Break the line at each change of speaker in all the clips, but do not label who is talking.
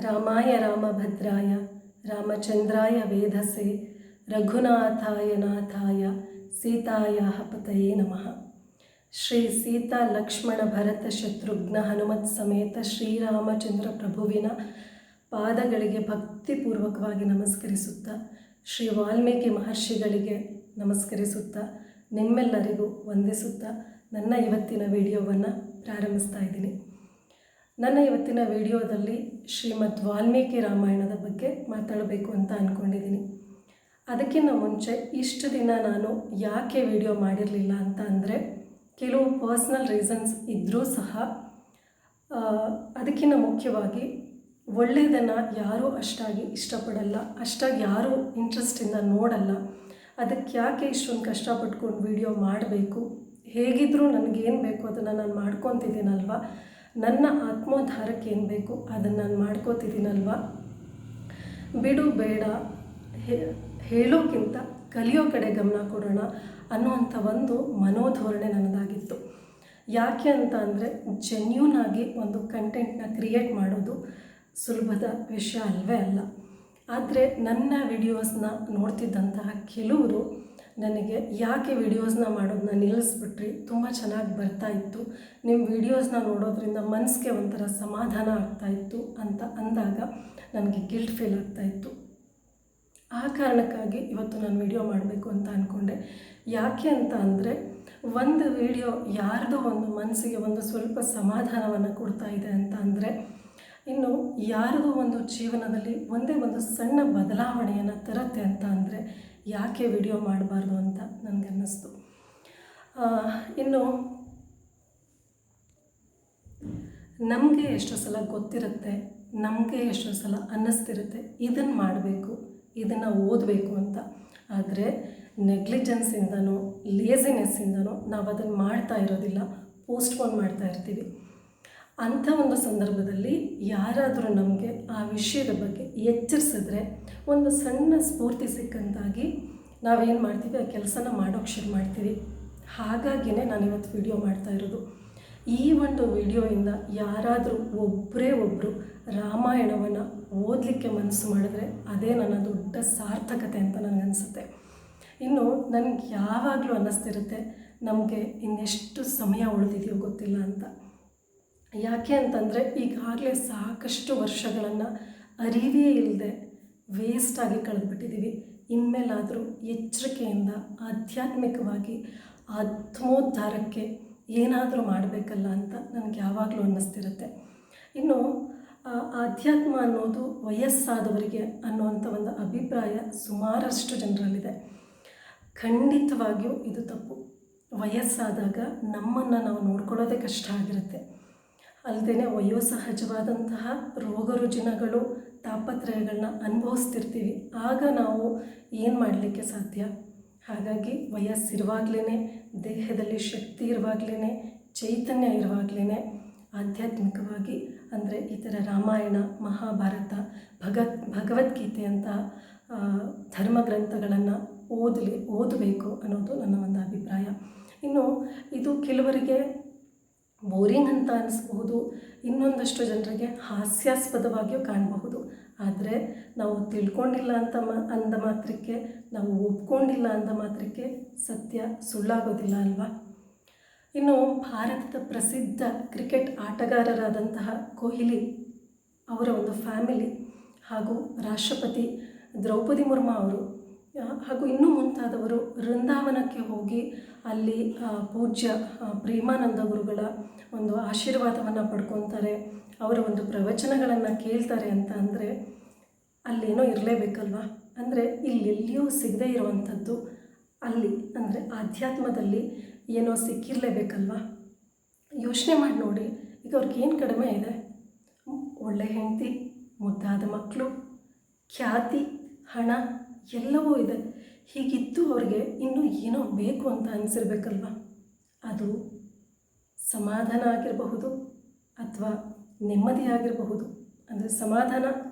ರಾಮಾಯ ರಾಮಭದ್ರಾಯ ರಾಮಚಂದ್ರಾಯ ವೇಧಸೆ ರಘುನಾಥಾಯ ನಾಥಾಯ ಸೀತಾಯಾಃ ಪತಯೇ ನಮಃ. ಶ್ರೀ ಸೀತಾ ಲಕ್ಷ್ಮಣ ಭರತ ಶತ್ರುಘ್ನ ಹನುಮತ್ ಸಮೇತ ಶ್ರೀರಾಮಚಂದ್ರ ಪ್ರಭುವಿನ ಪಾದಗಳಿಗೆ ಭಕ್ತಿಪೂರ್ವಕವಾಗಿ ನಮಸ್ಕರಿಸುತ್ತಾ, ಶ್ರೀ ವಾಲ್ಮೀಕಿ ಮಹರ್ಷಿಗಳಿಗೆ ನಮಸ್ಕರಿಸುತ್ತಾ, ನಿಮ್ಮೆಲ್ಲರಿಗೂ ವಂದಿಸುತ್ತಾ ನನ್ನ ಇವತ್ತಿನ ವಿಡಿಯೋವನ್ನು ಪ್ರಾರಂಭಿಸ್ತಾ ಇದ್ದೀನಿ. ನನ್ನ ಇವತ್ತಿನ ವಿಡಿಯೋದಲ್ಲಿ ಶ್ರೀಮದ್ ವಾಲ್ಮೀಕಿ ರಾಮಾಯಣದ ಬಗ್ಗೆ ಮಾತಾಡಬೇಕು ಅಂತ ಅಂದ್ಕೊಂಡಿದ್ದೀನಿ. ಅದಕ್ಕಿಂತ ಮುಂಚೆ ಇಷ್ಟು ದಿನ ನಾನು ಯಾಕೆ ವಿಡಿಯೋ ಮಾಡಿರಲಿಲ್ಲ ಅಂತ ಅಂದರೆ, ಕೆಲವು ಪರ್ಸ್ನಲ್ ರೀಸನ್ಸ್ ಇದ್ದರೂ ಸಹ ಅದಕ್ಕಿಂತ ಮುಖ್ಯವಾಗಿ ಒಳ್ಳೆಯದನ್ನು ಯಾರೂ ಅಷ್ಟಾಗಿ ಇಷ್ಟಪಡಲ್ಲ, ಅಷ್ಟಾಗಿ ಯಾರೂ ಇಂಟ್ರೆಸ್ಟಿಂದ ನೋಡಲ್ಲ. ಅದಕ್ಕೆ ಯಾಕೆ ಇಷ್ಟೊಂದು ಕಷ್ಟಪಟ್ಕೊಂಡು ವಿಡಿಯೋ ಮಾಡಬೇಕು, ಹೇಗಿದ್ದರೂ ನನಗೇನು ಬೇಕು ಅದನ್ನು ನಾನು ಮಾಡ್ಕೊತಿದ್ದೀನಲ್ವ, ನನ್ನ ಆತ್ಮೋದ್ಧಾರಕ್ಕೆ ಏನು ಬೇಕು ಅದನ್ನು ನಾನು ಮಾಡ್ಕೋತಿದ್ದೀನಲ್ವ, ಬಿಡು ಬೇಡ ಹೇಳೋಕ್ಕಿಂತ ಕಲಿಯೋ ಕಡೆ ಗಮನ ಕೊಡೋಣ ಅನ್ನುವಂಥ ಒಂದು ಮನೋಧೋರಣೆ ನನ್ನದಾಗಿತ್ತು. ಯಾಕೆ ಅಂತ ಅಂದರೆ, ಜೆನ್ಯೂನ್ ಆಗಿ ಒಂದು ಕಂಟೆಂಟ್ನ ಕ್ರಿಯೇಟ್ ಮಾಡೋದು ಸುಲಭದ ವಿಷಯ ಅಲ್ಲವೇ ಅಲ್ಲ. ಆದರೆ ನನ್ನ ವಿಡಿಯೋಸ್ನ ನೋಡ್ತಿದ್ದಂತಹ ಕೆಲವರು ನನಗೆ ಯಾಕೆ ವಿಡಿಯೋಸ್ನ ಮಾಡೋದನ್ನ ನಿಲ್ಲಿಸ್ಬಿಟ್ರಿ, ತುಂಬ ಚೆನ್ನಾಗಿ ಬರ್ತಾಯಿತ್ತು, ನಿಮ್ಮ ವಿಡಿಯೋಸ್ನ ನೋಡೋದ್ರಿಂದ ಮನಸ್ಸಿಗೆ ಒಂಥರ ಸಮಾಧಾನ ಆಗ್ತಾಯಿತ್ತು ಅಂತ ಅಂದಾಗ ನನಗೆ ಗಿಲ್ಟ್ ಫೀಲ್ ಆಗ್ತಾಯಿತ್ತು. ಆ ಕಾರಣಕ್ಕಾಗಿ ಇವತ್ತು ನಾನು ವಿಡಿಯೋ ಮಾಡಬೇಕು ಅಂತ ಅಂದ್ಕೊಂಡೆ. ಯಾಕೆ ಅಂತ ಅಂದರೆ, ಒಂದು ವಿಡಿಯೋ ಯಾರ್ದೋ ಒಂದು ಮನಸ್ಸಿಗೆ ಒಂದು ಸ್ವಲ್ಪ ಸಮಾಧಾನವನ್ನು ಕೊಡ್ತಾ ಇದೆ ಅಂತ ಅಂದರೆ, ಇನ್ನು ಯಾರದೋ ಒಂದು ಜೀವನದಲ್ಲಿ ಒಂದೇ ಒಂದು ಸಣ್ಣ ಬದಲಾವಣೆಯನ್ನು ತರುತ್ತೆ ಅಂತ ಅಂದರೆ ಯಾಕೆ ವಿಡಿಯೋ ಮಾಡಬಾರ್ದು ಅಂತ ನನಗನ್ನಿಸ್ತು. ಇನ್ನು ನಮಗೆ ಎಷ್ಟೋ ಸಲ ಗೊತ್ತಿರುತ್ತೆ, ನಮಗೆ ಎಷ್ಟೋ ಸಲ ಅನ್ನಿಸ್ತಿರುತ್ತೆ ಇದನ್ನು ಮಾಡಬೇಕು, ಇದನ್ನು ಓದಬೇಕು ಅಂತ. ಆದರೆ ನೆಗ್ಲಿಜೆನ್ಸಿಂದನೋ ಲೇಸಿನೆಸ್ಸಿಂದನೋ ನಾವು ಅದನ್ನು ಮಾಡ್ತಾ ಇರೋದಿಲ್ಲ, ಪೋಸ್ಟ್ಪೋನ್ ಮಾಡ್ತಾ ಇರ್ತೀವಿ. ಅಂಥ ಒಂದು ಸಂದರ್ಭದಲ್ಲಿ ಯಾರಾದರೂ ನಮಗೆ ಆ ವಿಷಯದ ಬಗ್ಗೆ ಎಚ್ಚರಿಸಿದ್ರೆ ಒಂದು ಸಣ್ಣ ಸ್ಫೂರ್ತಿ ಸಿಕ್ಕಂತಾಗಿ ನಾವೇನು ಮಾಡ್ತೀವಿ, ಆ ಕೆಲಸನ ಮಾಡೋಕ್ಕೆ ಶುರು ಮಾಡ್ತೀವಿ. ಹಾಗಾಗಿಯೇ ನಾನಿವತ್ತು ವಿಡಿಯೋ ಮಾಡ್ತಾ ಇರೋದು. ಈ ಒಂದು ವಿಡಿಯೋಯಿಂದ ಯಾರಾದರೂ ಒಬ್ಬರು ರಾಮಾಯಣವನ್ನು ಓದಲಿಕ್ಕೆ ಮನಸ್ಸು ಮಾಡಿದ್ರೆ ಅದೇ ನನ್ನ ದೊಡ್ಡ ಸಾರ್ಥಕತೆ ಅಂತ ನನಗನ್ಸುತ್ತೆ. ಇನ್ನು ನನಗೆ ಯಾವಾಗಲೂ ಅನ್ನಿಸ್ತಿರುತ್ತೆ, ನಮಗೆ ಇನ್ನೆಷ್ಟು ಸಮಯ ಉಳಿದಿದೆಯೋ ಗೊತ್ತಿಲ್ಲ ಅಂತ. ಯಾಕೆ ಅಂತಂದರೆ, ಈಗಾಗಲೇ ಸಾಕಷ್ಟು ವರ್ಷಗಳನ್ನು ಅರಿವೇ ಇಲ್ಲದೆ ವೇಸ್ಟಾಗಿ ಕಳೆದುಬಿಟ್ಟಿದ್ದೀವಿ. ಇನ್ಮೇಲಾದರೂ ಎಚ್ಚರಿಕೆಯಿಂದ ಆಧ್ಯಾತ್ಮಿಕವಾಗಿ ಆತ್ಮೋದ್ಧಾರಕ್ಕೆ ಏನಾದರೂ ಮಾಡಬೇಕಲ್ಲ ಅಂತ ನನಗೆ ಯಾವಾಗಲೂ ಅನ್ನಿಸ್ತಿರುತ್ತೆ. ಇನ್ನು ಆಧ್ಯಾತ್ಮ ಅನ್ನೋದು ವಯಸ್ಸಾದವರಿಗೆ ಅನ್ನುವಂಥ ಒಂದು ಅಭಿಪ್ರಾಯ ಸುಮಾರಷ್ಟು ಜನರಲ್ಲಿದೆ. ಖಂಡಿತವಾಗಿಯೂ ಇದು ತಪ್ಪು. ವಯಸ್ಸಾದಾಗ ನಮ್ಮನ್ನು ನಾವು ನೋಡ್ಕೊಳ್ಳೋದೇ ಕಷ್ಟ ಆಗಿರುತ್ತೆ. ಅಲ್ಲದೆ ವಯೋಸಹಜವಾದಂತಹ ರೋಗ ರುಜಿನಗಳು ತಾಪತ್ರಯಗಳನ್ನ ಅನುಭವಿಸ್ತಿರ್ತೀವಿ. ಆಗ ನಾವು ಏನು ಮಾಡಲಿಕ್ಕೆ ಸಾಧ್ಯ? ಹಾಗಾಗಿ ವಯಸ್ಸಿರುವಾಗಲೇ, ದೇಹದಲ್ಲಿ ಶಕ್ತಿ ಇರುವಾಗಲೇ, ಚೈತನ್ಯ ಇರುವಾಗಲೇ ಆಧ್ಯಾತ್ಮಿಕವಾಗಿ ಅಂದರೆ ಈ ಥರ ರಾಮಾಯಣ, ಮಹಾಭಾರತ, ಭಗವದ್ಗೀತೆ ಅಂತ ಧರ್ಮಗ್ರಂಥಗಳನ್ನು ಓದಬೇಕು ಅನ್ನೋದು ನನ್ನ ಒಂದು ಅಭಿಪ್ರಾಯ. ಇನ್ನು ಇದು ಕೆಲವರಿಗೆ ಬೋರಿಂಗ್ ಅಂತ ಅನಿಸ್ಬಹುದು, ಇನ್ನೊಂದಷ್ಟು ಜನರಿಗೆ ಹಾಸ್ಯಾಸ್ಪದವಾಗಿಯೂ ಕಾಣಬಹುದು. ಆದರೆ ನಾವು ತಿಳ್ಕೊಂಡಿಲ್ಲ ಅಂತ ಅಂದ ಮಾತ್ರಕ್ಕೆ, ನಾವು ಒಪ್ಕೊಂಡಿಲ್ಲ ಅಂದ ಮಾತ್ರಕ್ಕೆ ಸತ್ಯ ಸುಳ್ಳಾಗೋದಿಲ್ಲ ಅಲ್ವಾ? ಇನ್ನು ಭಾರತದ ಪ್ರಸಿದ್ಧ ಕ್ರಿಕೆಟ್ ಆಟಗಾರರಾದಂತಹ ಕೊಹ್ಲಿ ಅವರ ಒಂದು ಫ್ಯಾಮಿಲಿ ಹಾಗೂ ರಾಷ್ಟ್ರಪತಿ ದ್ರೌಪದಿ ಮುರ್ಮು ಅವರು ಹಾಗೂ ಇನ್ನೂ ಮುಂತಾದವರು ವೃಂದಾವನಕ್ಕೆ ಹೋಗಿ ಅಲ್ಲಿ ಪೂಜ್ಯ ಪ್ರೇಮಾನಂದ ಗುರುಗಳ ಒಂದು ಆಶೀರ್ವಾದವನ್ನು ಪಡ್ಕೊತಾರೆ, ಅವರ ಒಂದು ಪ್ರವಚನಗಳನ್ನು ಕೇಳ್ತಾರೆ ಅಂತ ಅಂದರೆ ಅಲ್ಲೇನೋ ಇರಲೇಬೇಕಲ್ವ? ಅಂದರೆ ಇಲ್ಲೆಲ್ಲಿಯೂ ಸಿಗದೇ ಇರುವಂಥದ್ದು ಅಲ್ಲಿ ಅಂದರೆ ಆಧ್ಯಾತ್ಮದಲ್ಲಿ ಏನೋ ಸಿಕ್ಕಿರಲೇಬೇಕಲ್ವ? ಯೋಚನೆ ಮಾಡಿ ನೋಡಿ, ಈಗ ಅವ್ರಿಗೇನು ಕಡಿಮೆ ಇದೆ? ಒಳ್ಳೆ ಹೆಂಡತಿ, ಮುದ್ದಾದ ಮಕ್ಕಳು, ಖ್ಯಾತಿ, ಹಣ ಎಲ್ಲವೂ ಇದೆ. ಹೀಗಿದ್ದು ಅವ್ರಿಗೆ ಇನ್ನೂ ಏನೋ ಬೇಕು ಅಂತ ಅನಿಸಿರ್ಬೇಕಲ್ವ? ಅದು ಸಮಾಧಾನ ಆಗಿರಬಹುದು ಅಥವಾ ನೆಮ್ಮದಿ ಆಗಿರಬಹುದು. ಅಂದರೆ ಸಮಾಧಾನ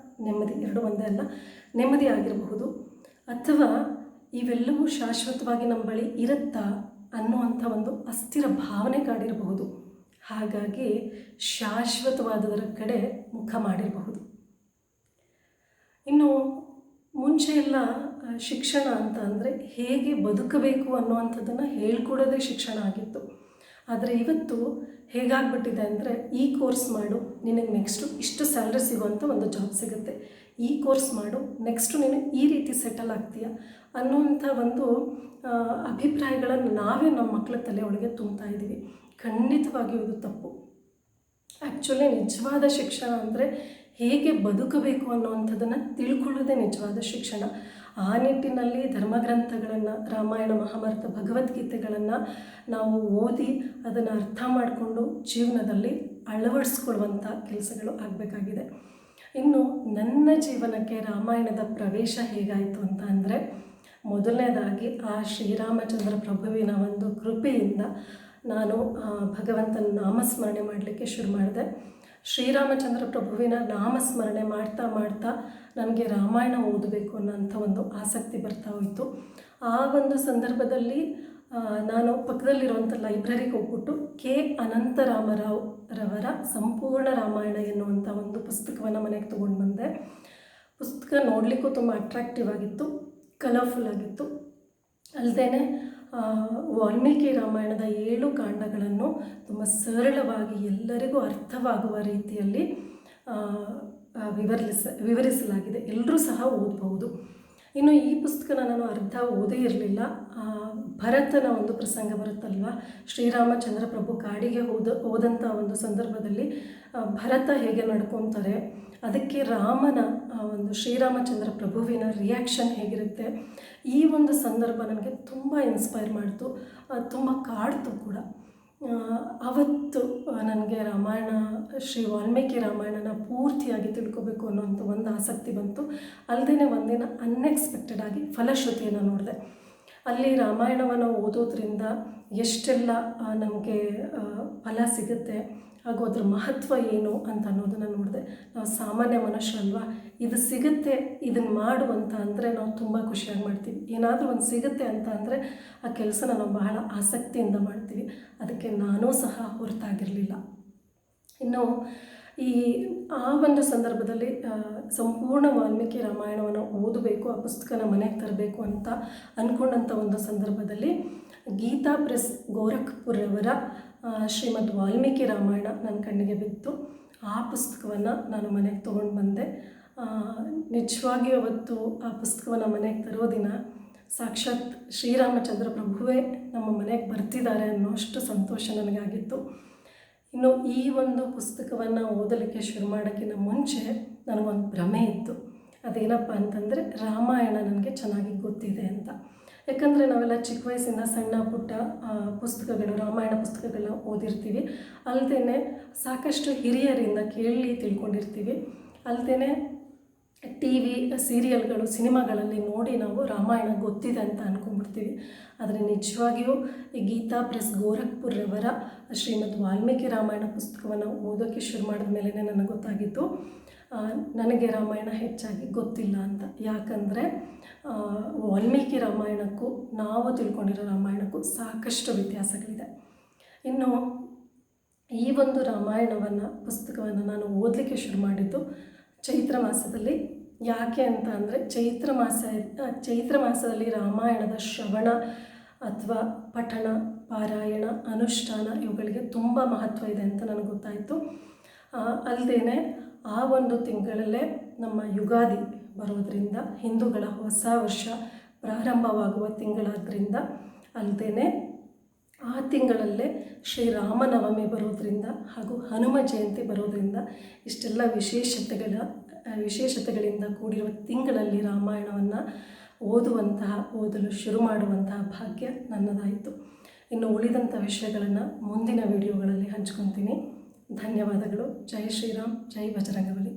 ನೆಮ್ಮದಿ ಎರಡು ಒಂದೇ ಅಲ್ಲ, ನೆಮ್ಮದಿ ಆಗಿರಬಹುದು. ಅಥವಾ ಇವೆಲ್ಲವೂ ಶಾಶ್ವತವಾಗಿ ನಮ್ಮ ಬಳಿ ಇರುತ್ತಾ ಅನ್ನುವಂಥ ಒಂದು ಅಸ್ಥಿರ ಭಾವನೆ ಕಾಡಿರಬಹುದು. ಹಾಗಾಗಿ ಶಾಶ್ವತವಾದದರ ಕಡೆ ಮುಖ ಮಾಡಿರಬಹುದು. ಇನ್ನು ಮುಂಚೆ ಎಲ್ಲ ಶಿಕ್ಷಣ ಅಂತ ಅಂದರೆ ಹೇಗೆ ಬದುಕಬೇಕು ಅನ್ನುವಂಥದ್ದನ್ನು ಹೇಳ್ಕೊಡೋದೇ ಶಿಕ್ಷಣ ಆಗಿತ್ತು. ಆದರೆ ಇವತ್ತು ಹೇಗಾಗ್ಬಿಟ್ಟಿದೆ ಅಂದರೆ ಈ ಕೋರ್ಸ್ ಮಾಡು, ನಿನಗೆ ನೆಕ್ಸ್ಟು ಇಷ್ಟು ಸ್ಯಾಲ್ರಿ ಸಿಗುವಂಥ ಒಂದು ಜಾಬ್ ಸಿಗುತ್ತೆ, ಈ ಕೋರ್ಸ್ ಮಾಡು, ನೆಕ್ಸ್ಟು ನೀನು ಈ ರೀತಿ ಸೆಟಲ್ ಆಗ್ತೀಯ ಅನ್ನುವಂಥ ಒಂದು ಅಭಿಪ್ರಾಯಗಳನ್ನು ನಾವೇ ನಮ್ಮ ಮಕ್ಕಳ ತಲೆ ಒಳಗೆ ತುಂಬ್ತಾ ಇದ್ದೀವಿ. ಖಂಡಿತವಾಗಿಯೂ ಇದು ತಪ್ಪು. ಆ್ಯಕ್ಚುಲಿ ನಿಜವಾದ ಶಿಕ್ಷಣ ಅಂದರೆ ಹೇಗೆ ಬದುಕಬೇಕು ಅನ್ನುವಂಥದ್ದನ್ನು ತಿಳ್ಕೊಳ್ಳೋದೇ ನಿಜವಾದ ಶಿಕ್ಷಣ. ಆ ನಿಟ್ಟಿನಲ್ಲಿ ಧರ್ಮಗ್ರಂಥಗಳನ್ನು, ರಾಮಾಯಣ, ಮಹಾಭಾರತ, ಭಗವದ್ಗೀತೆಗಳನ್ನು ನಾವು ಓದಿ ಅದನ್ನು ಅರ್ಥ ಮಾಡಿಕೊಂಡು ಜೀವನದಲ್ಲಿ ಅಳವಡಿಸ್ಕೊಳ್ಳುವಂಥ ಕೆಲಸಗಳು ಆಗಬೇಕಾಗಿದೆ. ಇನ್ನು ನನ್ನ ಜೀವನಕ್ಕೆ ರಾಮಾಯಣದ ಪ್ರವೇಶ ಹೇಗಾಯಿತು ಅಂತ ಅಂದರೆ, ಮೊದಲನೇದಾಗಿ ಆ ಶ್ರೀರಾಮಚಂದ್ರ ಪ್ರಭುವಿನ ಒಂದು ಕೃಪೆಯಿಂದ ನಾನು ಭಗವಂತನ ನಾಮಸ್ಮರಣೆ ಮಾಡಲಿಕ್ಕೆ ಶುರು ಮಾಡಿದೆ. ಶ್ರೀರಾಮಚಂದ್ರ ಪ್ರಭುವಿನ ನಾಮಸ್ಮರಣೆ ಮಾಡ್ತಾ ಮಾಡ್ತಾ ನನಗೆ ರಾಮಾಯಣ ಓದಬೇಕು ಅನ್ನೋಂಥ ಒಂದು ಆಸಕ್ತಿ ಬರ್ತಾ ಹೋಯಿತು. ಆ ಒಂದು ಸಂದರ್ಭದಲ್ಲಿ ನಾನು ಪಕ್ಕದಲ್ಲಿರುವಂಥ ಲೈಬ್ರರಿಗೆ ಹೋಗ್ಬಿಟ್ಟು ಕೆ ಅನಂತರಾಮರಾವ್ ರವರ ಸಂಪೂರ್ಣ ರಾಮಾಯಣ ಎನ್ನುವಂಥ ಒಂದು ಪುಸ್ತಕವನ್ನು ಮನೆಗೆ ತೊಗೊಂಡು ಬಂದೆ. ಪುಸ್ತಕ ನೋಡಲಿಕ್ಕೂ ತುಂಬ ಅಟ್ರಾಕ್ಟಿವ್ ಆಗಿತ್ತು, ಕಲರ್ಫುಲ್ ಆಗಿತ್ತು. ಅಲ್ಲದೆ ವಾಲ್ಮೀಕಿ ರಾಮಾಯಣದ 7 ಕಾಂಡಗಳನ್ನು ತುಂಬ ಸರಳವಾಗಿ ಎಲ್ಲರಿಗೂ ಅರ್ಥವಾಗುವ ರೀತಿಯಲ್ಲಿ ವಿವರಿಸಲಾಗಿದೆ. ಎಲ್ಲರೂ ಸಹ ಓದಬಹುದು. ಇನ್ನು ಈ ಪುಸ್ತಕನ ನಾನು ಅರ್ಧ ಓದೇ ಇರಲಿಲ್ಲ. ಭರತನ ಒಂದು ಪ್ರಸಂಗ ಬರುತ್ತಲ್ವ, ಶ್ರೀರಾಮಚಂದ್ರ ಪ್ರಭು ಕಾಡಿಗೆ ಹೋದಂಥ ಒಂದು ಸಂದರ್ಭದಲ್ಲಿ ಭರತ ಹೇಗೆ ನಡ್ಕೊತಾರೆ, ಅದಕ್ಕೆ ರಾಮನ ಒಂದು ಶ್ರೀರಾಮಚಂದ್ರ ಪ್ರಭುವಿನ ರಿಯಾಕ್ಷನ್ ಹೇಗಿರುತ್ತೆ, ಈ ಒಂದು ಸಂದರ್ಭ ನನಗೆ ತುಂಬ ಇನ್ಸ್ಪೈರ್ ಮಾಡಿತು, ತುಂಬ ಕಾಡ್ತು ಕೂಡ. ಅವತ್ತು ನನಗೆ ರಾಮಾಯಣ, ಶ್ರೀ ವಾಲ್ಮೀಕಿ ರಾಮಾಯಣನ ಪೂರ್ತಿಯಾಗಿ ತಿಳ್ಕೊಬೇಕು ಅನ್ನೋಂಥ ಒಂದು ಆಸಕ್ತಿ ಬಂತು. ಅಲ್ಲದೆ ಒಂದಿನ ಅನ್ಎಕ್ಸ್ಪೆಕ್ಟೆಡ್ ಆಗಿ ಫಲಶ್ರುತಿಯನ್ನು ನೋಡಿದೆ. ಅಲ್ಲಿ ರಾಮಾಯಣವನ್ನು ಓದೋದ್ರಿಂದ ಎಷ್ಟೆಲ್ಲ ನಮಗೆ ಫಲ ಸಿಗುತ್ತೆ, ಹಾಗೂ ಅದ್ರ ಮಹತ್ವ ಏನು ಅಂತ ಅನ್ನೋದನ್ನು ನೋಡಿದೆ. ನಾವು ಸಾಮಾನ್ಯ ಮನುಷ್ಯರಲ್ವಾ, ಇದು ಸಿಗುತ್ತೆ, ಇದನ್ನು ಮಾಡು ಅಂತ ಅಂದರೆ ನಾವು ತುಂಬ ಖುಷಿಯಾಗಿ ಮಾಡ್ತೀವಿ. ಏನಾದರೂ ಒಂದು ಸಿಗುತ್ತೆ ಅಂತ ಅಂದರೆ ಆ ಕೆಲಸನ ನಾವು ಬಹಳ ಆಸಕ್ತಿಯಿಂದ ಮಾಡ್ತೀವಿ. ಅದಕ್ಕೆ ನಾನೂ ಸಹ ಹೊರತಾಗಿರಲಿಲ್ಲ. ಇನ್ನು ಆ ಒಂದು ಸಂದರ್ಭದಲ್ಲಿ ಸಂಪೂರ್ಣ ವಾಲ್ಮೀಕಿ ರಾಮಾಯಣವನ್ನು ಓದಬೇಕು, ಆ ಪುಸ್ತಕನ ಮನೆಗೆ ತರಬೇಕು ಅಂತ ಅಂದ್ಕೊಂಡಂಥ ಒಂದು ಸಂದರ್ಭದಲ್ಲಿ ಗೀತಾ ಪ್ರೆಸ್ ಗೋರಖ್ಪುರವರ ಶ್ರೀಮದ್ ವಾಲ್ಮೀಕಿ ರಾಮಾಯಣ ನನ್ನ ಕಣ್ಣಿಗೆ ಬಿತ್ತು. ಆ ಪುಸ್ತಕವನ್ನು ನಾನು ಮನೆಗೆ ತೊಗೊಂಡು ಬಂದೆ. ನಿಜವಾಗಿಯೂ ಅವತ್ತು ಆ ಪುಸ್ತಕವನ್ನು ಮನೆಗೆ ತರೋ ದಿನ ಸಾಕ್ಷಾತ್ ಶ್ರೀರಾಮಚಂದ್ರ ಪ್ರಭುವೇ ನಮ್ಮ ಮನೆಗೆ ಬರ್ತಿದ್ದಾರೆ ಅನ್ನೋಷ್ಟು ಸಂತೋಷ ನನಗಾಗಿತ್ತು. ಇನ್ನು ಈ ಒಂದು ಪುಸ್ತಕವನ್ನು ಓದಲಿಕ್ಕೆ ಶುರು ಮಾಡೋಕ್ಕಿಂತ ಮುಂಚೆ ನನಗೊಂದು ಭ್ರಮೆ ಇತ್ತು. ಅದೇನಪ್ಪ ಅಂತಂದರೆ ರಾಮಾಯಣ ನನಗೆ ಚೆನ್ನಾಗಿ ಗೊತ್ತಿದೆ ಅಂತ. ಯಾಕಂದರೆ ನಾವೆಲ್ಲ ಚಿಕ್ಕ ವಯಸ್ಸಿಂದ ಸಣ್ಣ ಪುಟ್ಟ ಪುಸ್ತಕಗಳು, ರಾಮಾಯಣ ಪುಸ್ತಕಗಳನ್ನ ಓದಿರ್ತೀವಿ. ಅಲ್ಲದೆ ಸಾಕಷ್ಟು ಹಿರಿಯರಿಂದ ಕೇಳಿ ತಿಳ್ಕೊಂಡಿರ್ತೀವಿ. ಅಲ್ಲದೆ TV ಸೀರಿಯಲ್ಗಳು, ಸಿನಿಮಾಗಳಲ್ಲಿ ನೋಡಿ ನಾವು ರಾಮಾಯಣ ಗೊತ್ತಿದೆ ಅಂತ ಅಂದ್ಕೊಂಡ್ಬಿಡ್ತೀವಿ. ಆದರೆ ನಿಜವಾಗಿಯೂ ಈ ಗೀತಾ ಪ್ರೆಸ್ ಗೋರಖ್ಪುರವರ ಶ್ರೀಮದ್ ವಾಲ್ಮೀಕಿ ರಾಮಾಯಣ ಪುಸ್ತಕವನ್ನು ಓದೋಕ್ಕೆ ಶುರು ಮಾಡಿದ ಮೇಲೆ ನನಗೆ ಗೊತ್ತಾಗಿತ್ತು ನನಗೆ ರಾಮಾಯಣ ಹೆಚ್ಚಾಗಿ ಗೊತ್ತಿಲ್ಲ ಅಂತ. ಯಾಕಂದರೆ ವಾಲ್ಮೀಕಿ ರಾಮಾಯಣಕ್ಕೂ ನಾವು ತಿಳ್ಕೊಂಡಿರೋ ರಾಮಾಯಣಕ್ಕೂ ಸಾಕಷ್ಟು ವ್ಯತ್ಯಾಸಗಳಿದೆ. ಇನ್ನು ಈ ಒಂದು ರಾಮಾಯಣವನ್ನು ಪುಸ್ತಕವನ್ನು ನಾನು ಓದಲಿಕ್ಕೆ ಶುರು ಮಾಡಿದ್ದು ಚೈತ್ರ ಮಾಸದಲ್ಲಿ. ಯಾಕೆ ಅಂತ ಅಂದರೆ ಚೈತ್ರ ಮಾಸದಲ್ಲಿ ರಾಮಾಯಣದ ಶ್ರವಣ ಅಥವಾ ಪಠಣ, ಪಾರಾಯಣ, ಅನುಷ್ಠಾನ ಇವುಗಳಿಗೆ ತುಂಬ ಮಹತ್ವ ಇದೆ ಅಂತ ನನಗೆ ಗೊತ್ತಾಯಿತು. ಅಲ್ಲದೆ ಆ ಒಂದು ತಿಂಗಳಲ್ಲೇ ನಮ್ಮ ಯುಗಾದಿ ಬರೋದರಿಂದ ಹಿಂದೂಗಳ ಹೊಸ ವರ್ಷ ಪ್ರಾರಂಭವಾಗುವ ತಿಂಗಳಾದ್ದರಿಂದ, ಅಲ್ಲದೆ ಆ ತಿಂಗಳಲ್ಲೇ ಶ್ರೀರಾಮನವಮಿ ಬರೋದರಿಂದ ಹಾಗೂ ಹನುಮ ಜಯಂತಿ ಬರೋದರಿಂದ ಇಷ್ಟೆಲ್ಲ ವಿಶೇಷತೆಗಳಿಂದ ಕೂಡಿರುವ ತಿಂಗಳಲ್ಲಿ ರಾಮಾಯಣವನ್ನು ಓದಲು ಶುರು ಮಾಡುವಂತಹ ಭಾಗ್ಯ ನನ್ನದಾಯಿತು. ಇನ್ನು ಉಳಿದಂಥ ವಿಷಯಗಳನ್ನು ಮುಂದಿನ ವಿಡಿಯೋಗಳಲ್ಲಿ ಹಂಚ್ಕೊತೀನಿ. ಧನ್ಯವಾದಗಳು. ಜೈ ಶ್ರೀರಾಮ್, ಜೈ ಬಜರಂಗಬಲಿ.